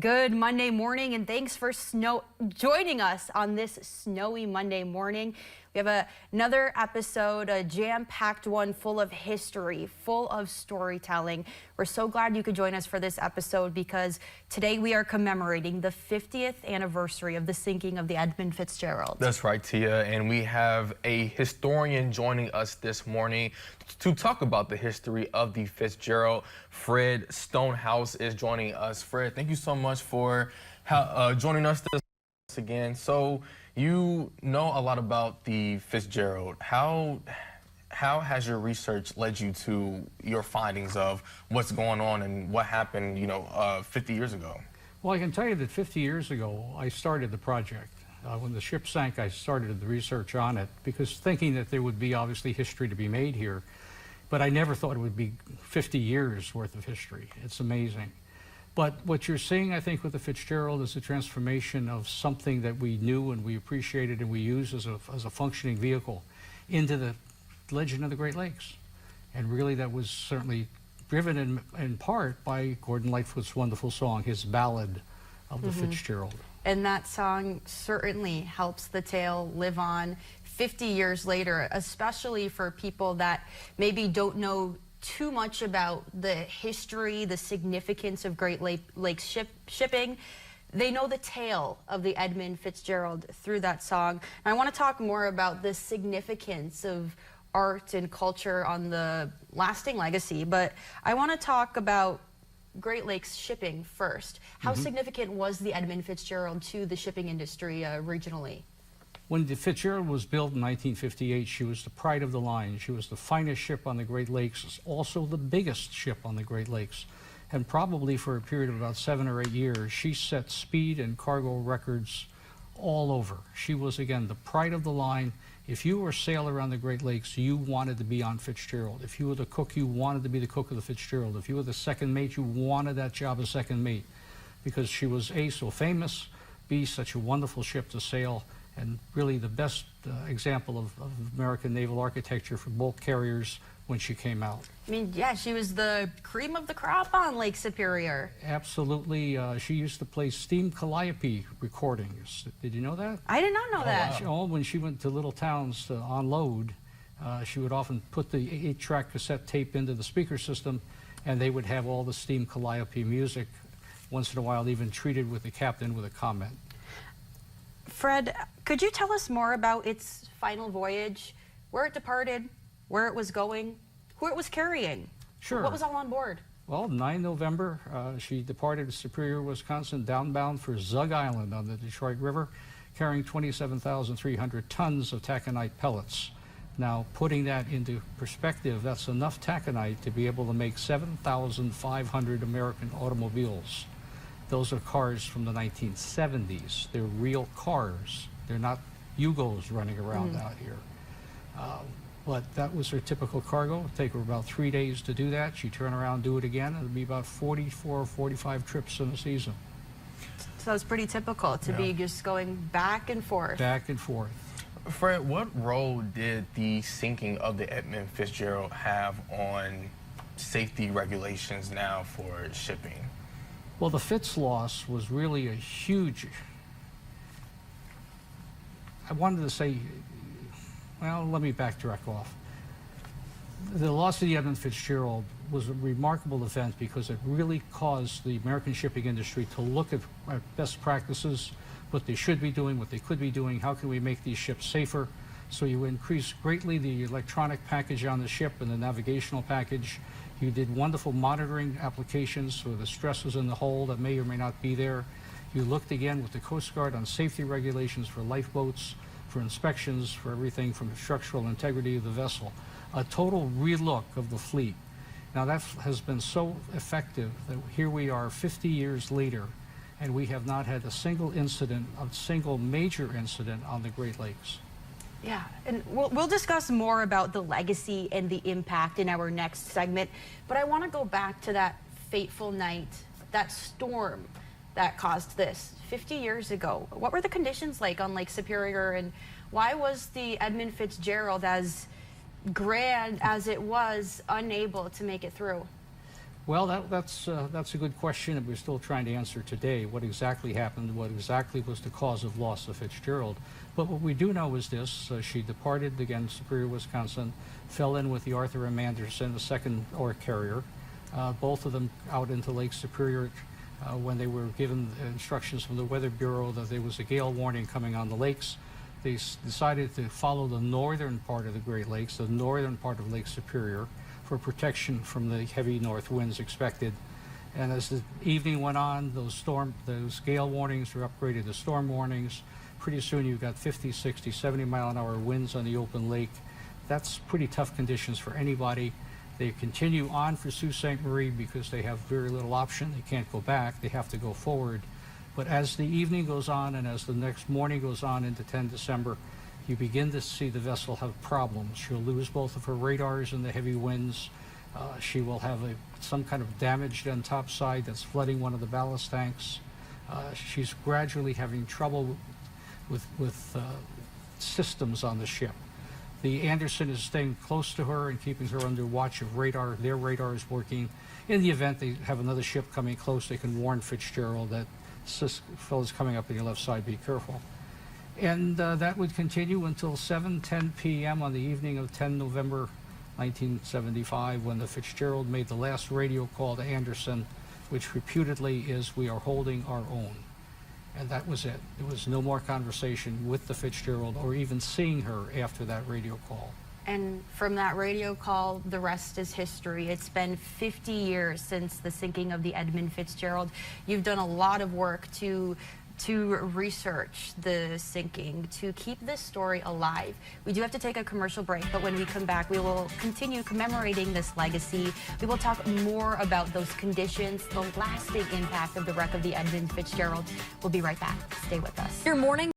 Good Monday morning, and thanks for joining us on this snowy Monday morning. We have another episode, a jam-packed one full of history, full of storytelling. We're so glad you could join us for this episode because today we are commemorating the 50th anniversary of the sinking of the Edmund Fitzgerald. That's right, Tia, and we have a historian joining us this morning to talk about the history of the Fitzgerald. Fred Stonehouse is joining us. Fred, thank you so much for joining us this again. So you know a lot about the Fitzgerald. How has your research led you to your findings of what's going on and what happened, 50 years ago? Well, I can tell you that 50 years ago, I started the project. When the ship sank, I started the research on it because thinking that there would be obviously history to be made here, but I never thought it would be 50 years worth of history. It's amazing. But what you're seeing, I think, with the Fitzgerald is a transformation of something that we knew and we appreciated and we used as a functioning vehicle into the legend of the Great Lakes. And really that was certainly driven in part by Gordon Lightfoot's wonderful song, his ballad of the Fitzgerald. And that song certainly helps the tale live on 50 years later, especially for people that maybe don't know too much about the history, the significance of Great Lakes shipping. They know the tale of the Edmund Fitzgerald through that song. And I want to talk more about the significance of art and culture on the lasting legacy, but I want to talk about Great Lakes shipping first. How significant was the Edmund Fitzgerald to the shipping industry regionally? When the Fitzgerald was built in 1958, she was the pride of the line. She was the finest ship on the Great Lakes, also the biggest ship on the Great Lakes. And probably for a period of about 7 or 8 years, she set speed and cargo records all over. She was, again, the pride of the line. If you were a sailor on the Great Lakes, you wanted to be on Fitzgerald. If you were the cook, you wanted to be the cook of the Fitzgerald. If you were the second mate, you wanted that job as second mate because she was A, so famous, B, such a wonderful ship to sail, and really the best example of American naval architecture for bulk carriers when she came out. I mean, yeah, she was the cream of the crop on Lake Superior. Absolutely. She used to play steam calliope recordings. Did you know that? I did not know that. Wow. When she went to little towns to unload, she would often put the 8-track cassette tape into the speaker system, and they would have all the steam calliope music, once in a while even treated with the captain with a comment. Fred, could you tell us more about its final voyage, where it departed, where it was going, who it was carrying? Sure. What was all on board? Well, 9 November, she departed Superior, Wisconsin, downbound for Zug Island on the Detroit River, carrying 27,300 tons of taconite pellets. Now, putting that into perspective, that's enough taconite to be able to make 7,500 American automobiles. Those are cars from the 1970s. They're real cars. They're not Yugos running around out here. But that was her typical cargo. It'd take her about 3 days to do that. She'd turn around, do it again. It'd be about 44 or 45 trips in a season. So it's pretty typical to be just going back and forth. Back and forth. Fred, what role did the sinking of the Edmund Fitzgerald have on safety regulations now for shipping? Well, the Fitz loss was really a huge, I wanted to say, well, let me backtrack off. The loss of the Edmund Fitzgerald was a remarkable event because it really caused the American shipping industry to look at best practices, what they should be doing, what they could be doing, how can we make these ships safer. So you increased greatly the electronic package on the ship and the navigational package. You did wonderful monitoring applications for the stresses in the hull that may or may not be there. You looked again with the Coast Guard on safety regulations for lifeboats, for inspections, for everything from the structural integrity of the vessel. A total relook of the fleet. Now that has been so effective that here we are 50 years later and we have not had a single incident, a single major incident on the Great Lakes. Yeah, and we'll discuss more about the legacy and the impact in our next segment, but I want to go back to that fateful night, that storm that caused this 50 years ago. What were the conditions like on Lake Superior, and why was the Edmund Fitzgerald, as grand as it was, unable to make it through? Well, that's a good question that we're still trying to answer today. What exactly happened? What exactly was the cause of loss of Fitzgerald? But what we do know is this: she departed again Superior, Wisconsin, fell in with the Arthur M. Anderson, the second ore carrier, both of them out into Lake Superior. When they were given instructions from the Weather Bureau that there was a gale warning coming on the lakes, they decided to follow the northern part of the Great Lakes, the northern part of Lake Superior, for protection from the heavy north winds expected. And as the evening went on, those gale warnings were upgraded to storm warnings. Pretty soon you've got 50, 60, 70 mile an hour winds on the open lake. That's pretty tough conditions for anybody. They continue on for Sault Ste. Marie because they have very little option. They can't go back, they have to go forward. But as the evening goes on and as the next morning goes on into 10 December, you begin to see the vessel have problems. She'll lose both of her radars in the heavy winds. She will have some kind of damage on top side that's flooding one of the ballast tanks. She's gradually having trouble with systems on the ship. The Anderson is staying close to her and keeping her under watch of radar. Their radar is working. In the event they have another ship coming close, they can warn Fitzgerald that this fellow's coming up on your left side, be careful. And that would continue until 7:10 p.m. on the evening of 10 November 1975 when the Fitzgerald made the last radio call to Anderson, which reputedly is, "We are holding our own." And that was it. There was no more conversation with the Fitzgerald or even seeing her after that radio call. And from that radio call, the rest is history. It's been 50 years since the sinking of the Edmund Fitzgerald. You've done a lot of work to research the sinking, to keep this story alive. We do have to take a commercial break, but when we come back, we will continue commemorating this legacy. We will talk more about those conditions, the lasting impact of the wreck of the Edmund Fitzgerald. We'll be right back. Stay with us. Your morning